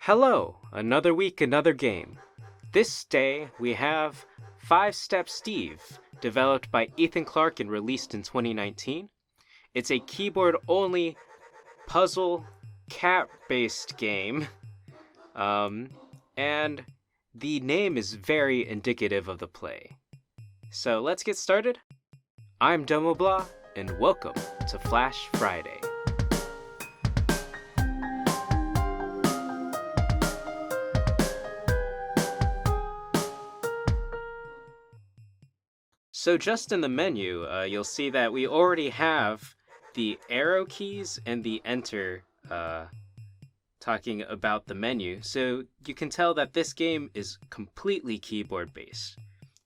Hello, another week, another game. This day we have 5 Step Steve, developed by Ethan Clark and released in 2019. It's a keyboard-only puzzle cat-based game, and the name is very indicative of the play. So let's get started. I'm Demoblah, and welcome to Flash Friday. So just in the menu, you'll see that we already have the arrow keys and the enter talking about the menu. So you can tell that this game is completely keyboard based.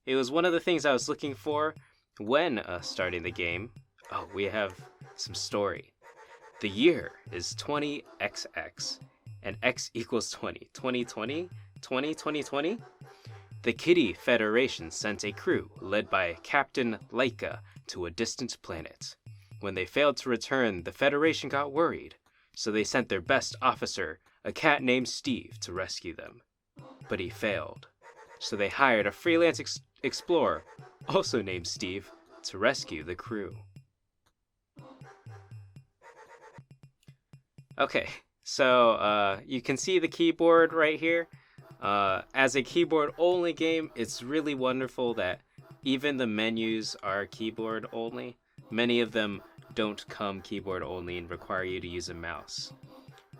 It was one of the things I was looking for when starting the game. Oh, we have some story. The year is 20XX and X equals 20. 2020? 2020? The Kitty Federation sent a crew led by Captain Laika to a distant planet. When they failed to return, the Federation got worried, so they sent their best officer, a cat named Steve, to rescue them. But he failed, so they hired a freelance explorer, also named Steve, to rescue the crew. Okay, so you can see the keyboard right here. As a keyboard-only game, it's really wonderful that even the menus are keyboard-only. Many of them don't come keyboard-only and require you to use a mouse.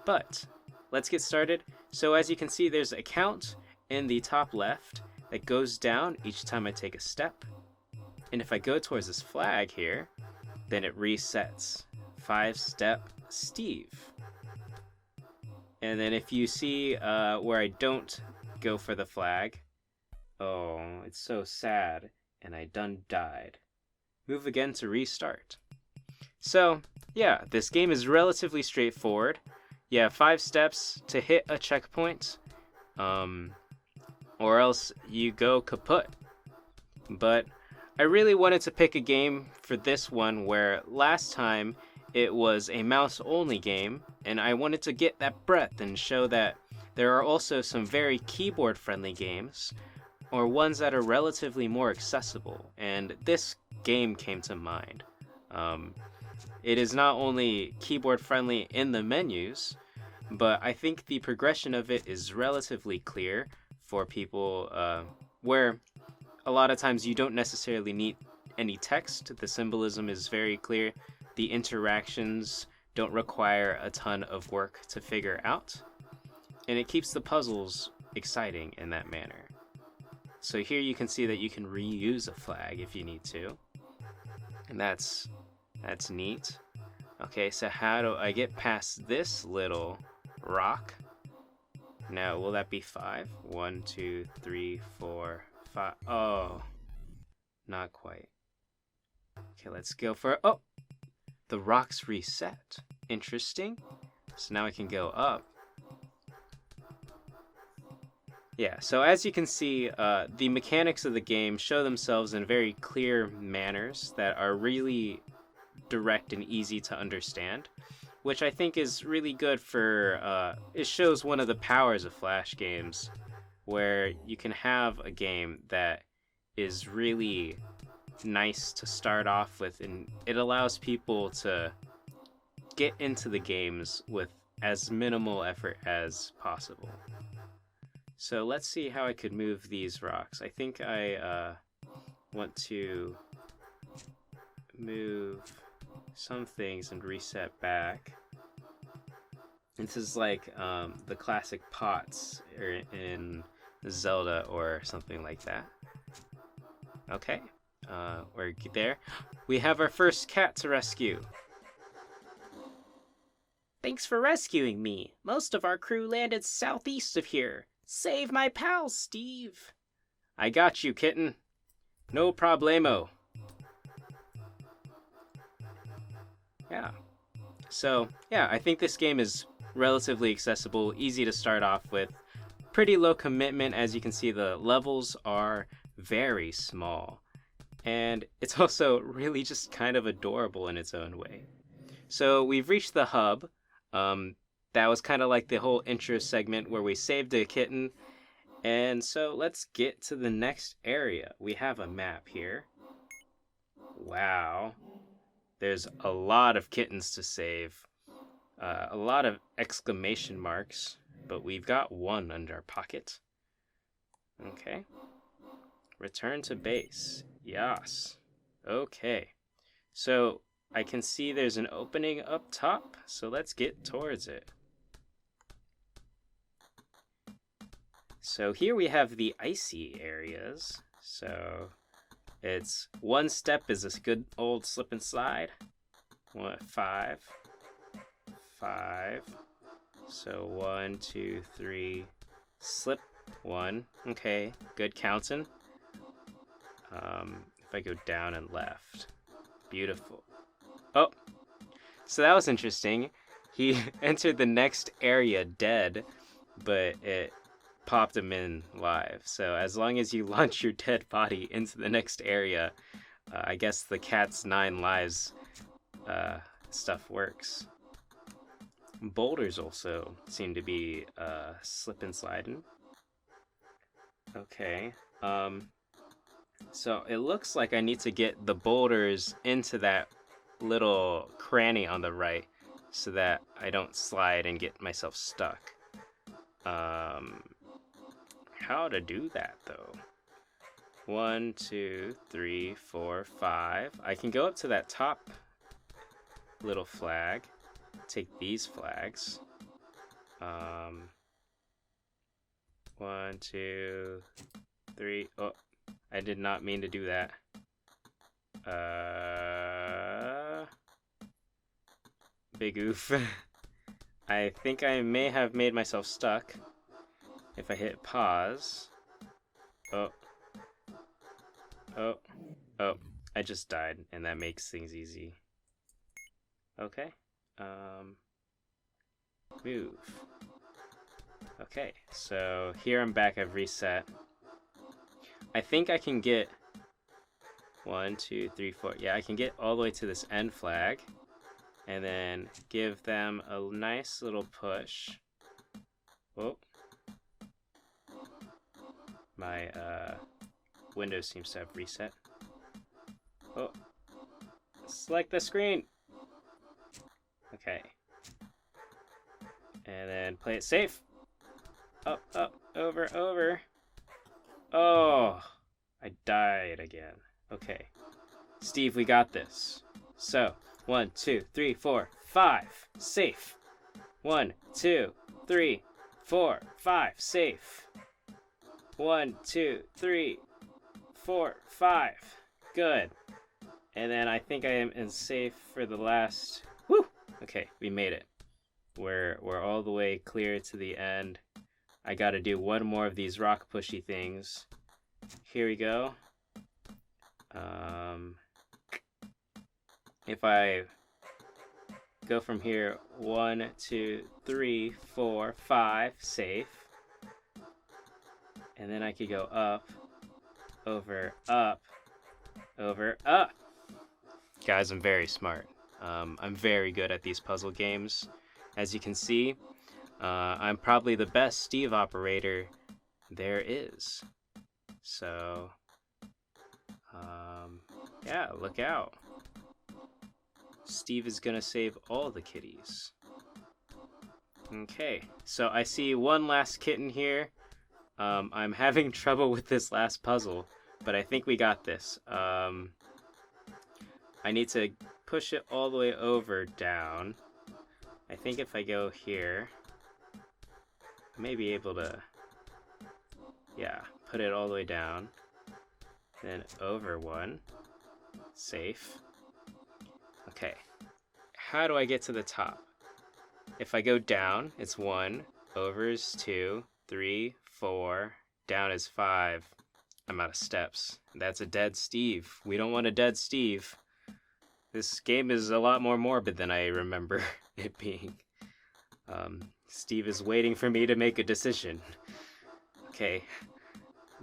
But let's get started. So as you can see, there's a count in the top left that goes down each time I take a step. And if I go towards this flag here, then it resets. 5-Step Steve. And then if you see where I don't go for the flag, oh, it's so sad, and I done died. Move again to restart. So, yeah, this game is relatively straightforward. You have 5 steps to hit a checkpoint, or else you go kaput. But I really wanted to pick a game for this one where last time it was a mouse-only game, and I wanted to get that breadth and show that there are also some very keyboard-friendly games, or ones that are relatively more accessible, and this game came to mind. It is not only keyboard-friendly in the menus, but I think the progression of it is relatively clear for people where a lot of times you don't necessarily need any text. The symbolism is very clear. The interactions don't require a ton of work to figure out, and it keeps the puzzles exciting in that manner. So here you can see that you can reuse a flag if you need to, and that's neat. Okay, so how do I get past this little rock? Now, will that be 5? 1, 2, 3, 4, 5. Oh, not quite. Okay, let's go for, oh! The rocks reset. Interesting. So now I can go up. Yeah, so as you can see, the mechanics of the game show themselves in very clear manners that are really direct and easy to understand, which I think is really good for, it shows one of the powers of Flash games, where you can have a game that is really nice to start off with, and it allows people to get into the games with as minimal effort as possible. So let's see how I could move these rocks. I think I want to move some things and reset back. This is like the classic pots in Zelda or something like that. Okay. We're there. We have our first cat to rescue. Thanks for rescuing me. Most of our crew landed southeast of here. Save my pal, Steve. I got you, kitten. No problemo. Yeah. So, yeah, I think this game is relatively accessible, easy to start off with. Pretty low commitment. As you can see, the levels are very small. And it's also really just kind of adorable in its own way. So we've reached the hub. that was kind of like the whole intro segment where we saved a kitten. And so let's get to the next area. We have a map here. Wow. There's a lot of kittens to save. A lot of exclamation marks, but we've got one under our pocket. Okay. Return to base. Yes. Okay. So I can see there's an opening up top, so let's get towards it. So here we have the icy areas. So it's one step is a good old slip and slide. 5. So 1, 2, 3, slip 1. Okay, good counting. If I go down and left, beautiful. Oh, so that was interesting. He entered the next area dead, but it popped him in live. So as long as you launch your dead body into the next area, I guess the cat's 9 lives stuff works. Boulders also seem to be slip and sliding. Okay. So it looks like I need to get the boulders into that little cranny on the right so that I don't slide and get myself stuck. How to do that though? 1, 2, 3, 4, 5. I can go up to that top little flag. Take these flags. 1, 2, 3. Oh, I did not mean to do that. Big oof. I think I may have made myself stuck. If I hit pause. Oh. I just died, and that makes things easy. Okay. Move. Okay, so here I'm back. I've reset. I think I can get 1, 2, 3, 4. Yeah, I can get all the way to this end flag and then give them a nice little push. Oh. My Windows seems to have reset. Oh. Select the screen. Okay. And then play it safe. Up, over. Oh, I died again. Okay. Steve, we got this. So, 1, 2, 3, 4, 5. Safe. 1, 2, 3, 4, 5. Safe. 1, 2, 3, 4, 5. Good. And then I think I am in safe for the last. Woo! Okay, we made it. We're all the way clear to the end. I gotta do one more of these rock pushy things. Here we go. If I go from here, 1, 2, 3, 4, 5, safe. And then I could go up, over, up. Guys, I'm very smart. I'm very good at these puzzle games. As you can see, I'm probably the best Steve operator there is. So, yeah, look out. Steve is gonna save all the kitties. Okay, so I see one last kitten here. I'm having trouble with this last puzzle, but I think we got this. I need to push it all the way over down. I think if I go here, I may be able to, yeah, put it all the way down. Then over one. Safe. Okay. How do I get to the top? If I go down, it's 1. Over is 2. 3, 4. Down is 5. I'm out of steps. That's a dead Steve. We don't want a dead Steve. This game is a lot more morbid than I remember it being. Steve is waiting for me to make a decision. Okay.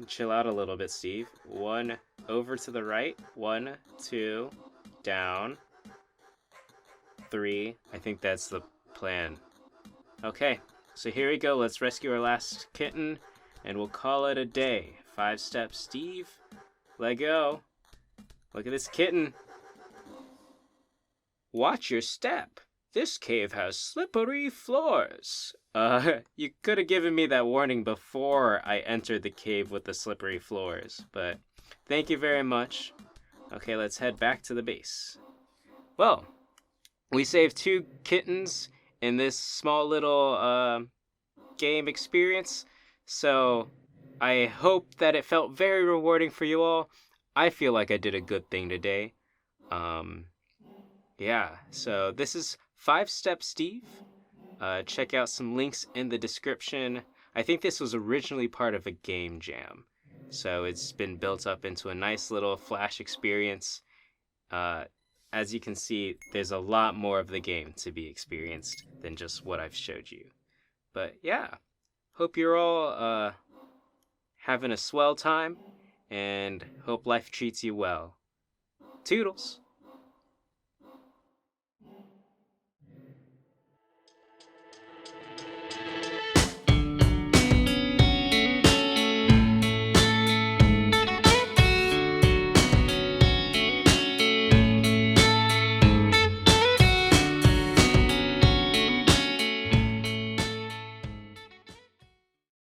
Chill out a little bit, Steve. 1 over to the right. 1, 2, down. 3. I think that's the plan. Okay, so here we go. Let's rescue our last kitten, and we'll call it a day. 5-step Steve. Let go. Look at this kitten. Watch your step. This cave has slippery floors. You could have given me that warning before I entered the cave with the slippery floors, but thank you very much. Okay, let's head back to the base. Well, we saved 2 kittens in this small little game experience, so I hope that it felt very rewarding for you all. I feel like I did a good thing today. Yeah, so this is 5-Step Steve. Check out some links in the description. I think this was originally part of a game jam, so it's been built up into a nice little Flash experience. As you can see, there's a lot more of the game to be experienced than just what I've showed you. But yeah, hope you're all having a swell time, and hope life treats you well. Toodles!